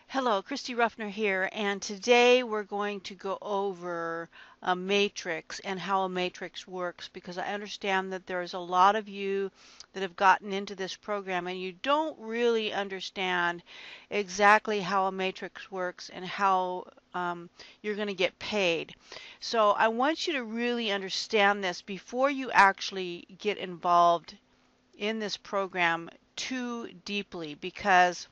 Hello, Christy Ruffner here, and today we're going to go over a matrix and how a matrix works, because I understand that there's a lot of you that have gotten into this program and you don't really understand exactly how a matrix works and how you're going to get paid. So I want you to really understand this before you actually get involved in this program too deeply, because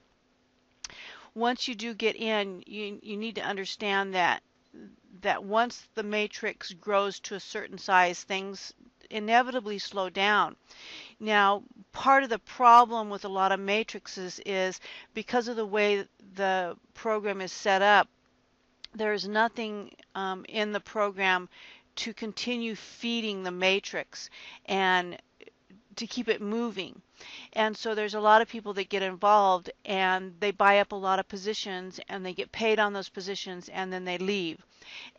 once you do get in, you need to understand that once the matrix grows to a certain size, things inevitably slow down. Now, part of the problem with a lot of matrices is because of the way the program is set up, there's nothing in the program to continue feeding the matrix and to keep it moving. And so there's a lot of people that get involved and they buy up a lot of positions and they get paid on those positions and then they leave.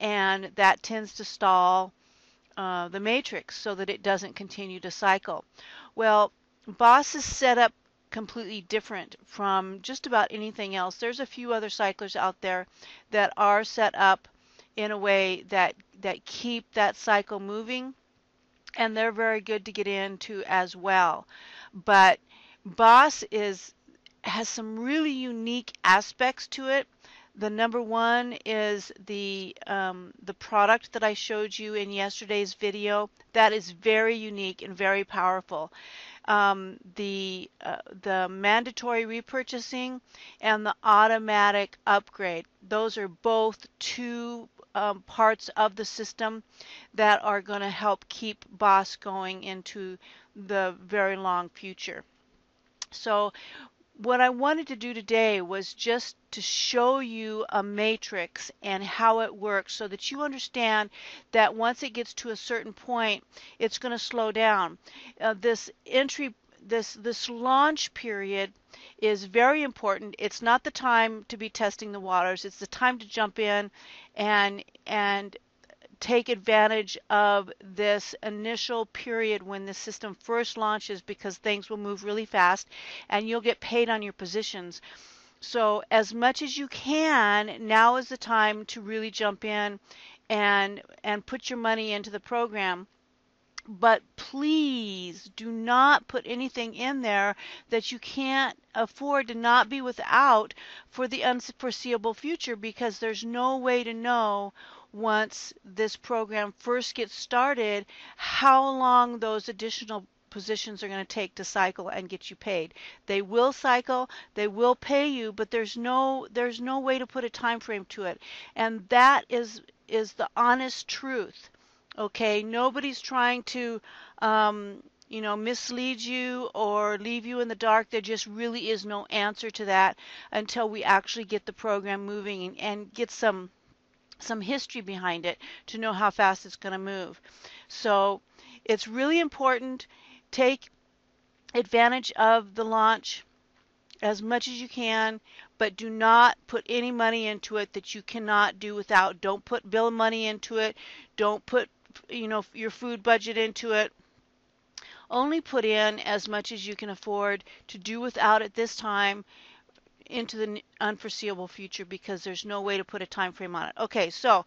And that tends to stall the matrix so that it doesn't continue to cycle. Well, BOSS is set up completely different from just about anything else. There's a few other cyclers out there that are set up in a way that keep that cycle moving, and they're very good to get into as well. But Boss has some really unique aspects to it. The number one is the product that I showed you in yesterday's video. That is very unique and very powerful. The mandatory repurchasing and the automatic upgrade. Those are both two parts of the system that are going to help keep BOSS going into the very long future. So what I wanted to do today was just to show you a matrix and how it works so that you understand that once it gets to a certain point, it's going to slow down. This launch period is very important. It's not the time to be testing the waters. It's the time to jump in and take advantage of this initial period when the system first launches, because things will move really fast and you'll get paid on your positions. So as much as you can, now is the time to really jump in and put your money into the program. But please do not put anything in there that you can't afford to not be without for the unforeseeable future, because there's no way to know once this program first gets started how long those additional positions are going to take to cycle and get you paid. They will cycle, they will pay you, but there's no way to put a time frame to it. And that is the honest truth. Okay, nobody's trying to mislead you or leave you in the dark. There just really is no answer to that until we actually get the program moving and get some history behind it to know how fast it's going to move. So it's really important. Take advantage of the launch as much as you can, but do not put any money into it that you cannot do without. Don't put bill money into it. Don't put your food budget into it. Only put in as much as you can afford to do without at this time into the unforeseeable future, because there's no way to put a time frame on it. Okay, so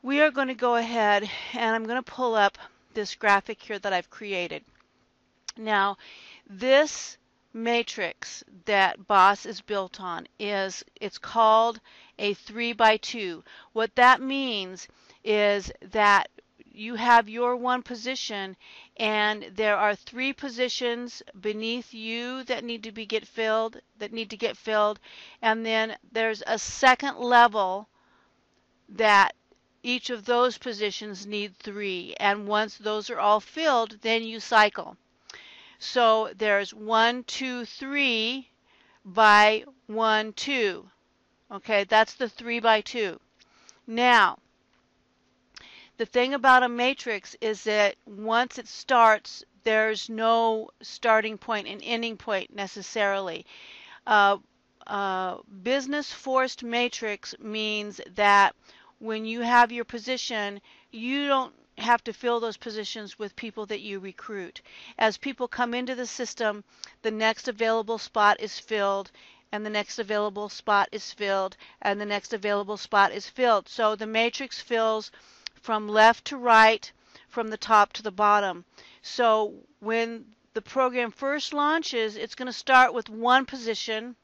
we are going to go ahead and I'm going to pull up this graphic here that I've created. Now, this matrix that BOSS is built on it's called a 3x2. What that means is that you have your one position and there are three positions beneath you that need to get filled, and then there's a second level that each of those positions need three, and once those are all filled, then you cycle. So there's 1, 2, 3 by 1, 2. Okay, that's the 3x2. Now, the thing about a matrix is that once it starts, there's no starting point and ending point necessarily. Business forced matrix means that when you have your position, you don't have to fill those positions with people that you recruit. As people come into the system, the next available spot is filled and the next available spot is filled, and the next available spot is filled. So the matrix fills from left to right, from the top to the bottom. So when the program first launches, it's going to start with one position,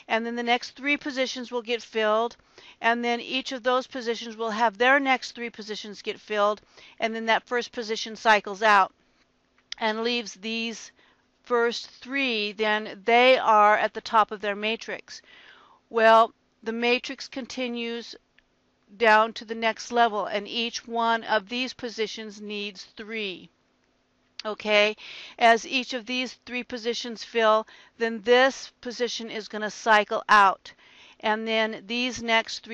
and then the next 3 positions will get filled, and then each of those positions will have their next 3 positions get filled, and then that first position cycles out and leaves these first 3, then they are at the top of their matrix. Well, the matrix continues down to the next level, and each one of these positions needs 3. Okay, as each of these 3 positions fill, then this position is going to cycle out, and then these next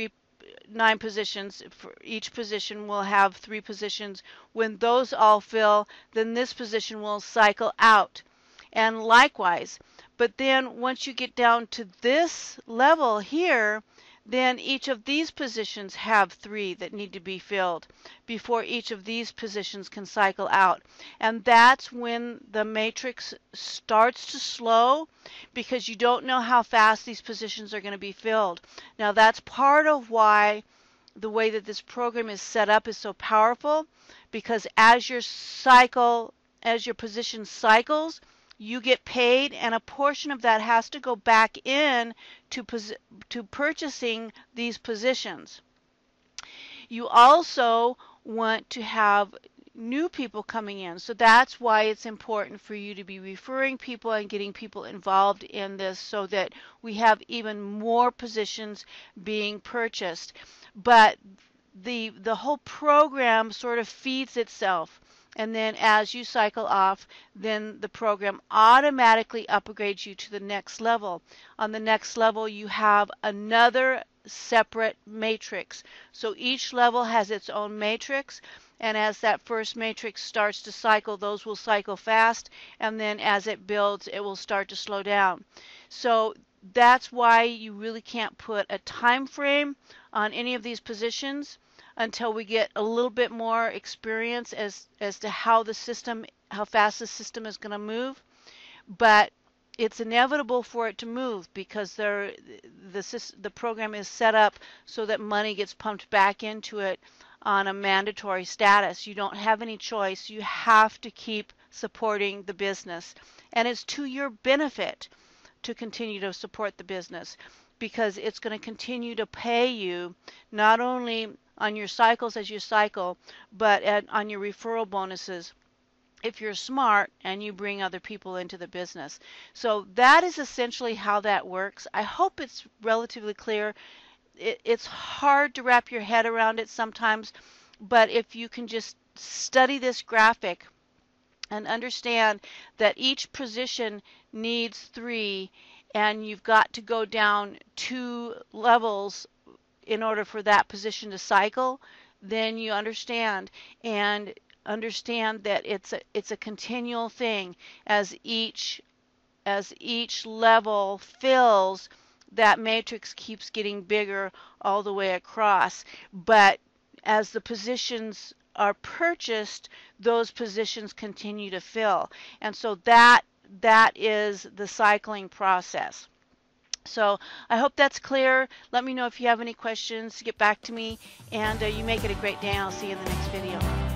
9 positions, for each position will have 3 positions. When those all fill, then this position will cycle out, and likewise. But then once you get down to this level here, then each of these positions have 3 that need to be filled before each of these positions can cycle out. And that's when the matrix starts to slow, because you don't know how fast these positions are going to be filled. Now that's part of why the way that this program is set up is so powerful, because as your position cycles, you get paid, and a portion of that has to go back in to purchasing these positions. You also want to have new people coming in, so that's why it's important for you to be referring people and getting people involved in this, so that we have even more positions being purchased. But the whole program sort of feeds itself. And then as you cycle off, then the program automatically upgrades you to the next level. On the next level, you have another separate matrix. So each level has its own matrix, and as that first matrix starts to cycle, those will cycle fast, and then as it builds, it will start to slow down. So that's why you really can't put a time frame on any of these positions until we get a little bit more experience as to how fast the system is going to move. But it's inevitable for it to move, because the program is set up so that money gets pumped back into it on a mandatory status. You don't have any choice. You have to keep supporting the business, and it's to your benefit to continue to support the business, because it's going to continue to pay you not only on your cycles as you cycle, but on your referral bonuses if you're smart and you bring other people into the business. So that is essentially how that works. I hope it's relatively clear. It's hard to wrap your head around it sometimes, but if you can just study this graphic and understand that each position needs 3, and you've got to go down 2 levels in order for that position to cycle, then you understand. And understand that it's a continual thing. As each level fills, that matrix keeps getting bigger all the way across. But as the positions are purchased, those positions continue to fill. And so that is the cycling process. So I hope that's clear. Let me know if you have any questions. Get back to me, and you make it a great day. I'll see you in the next video.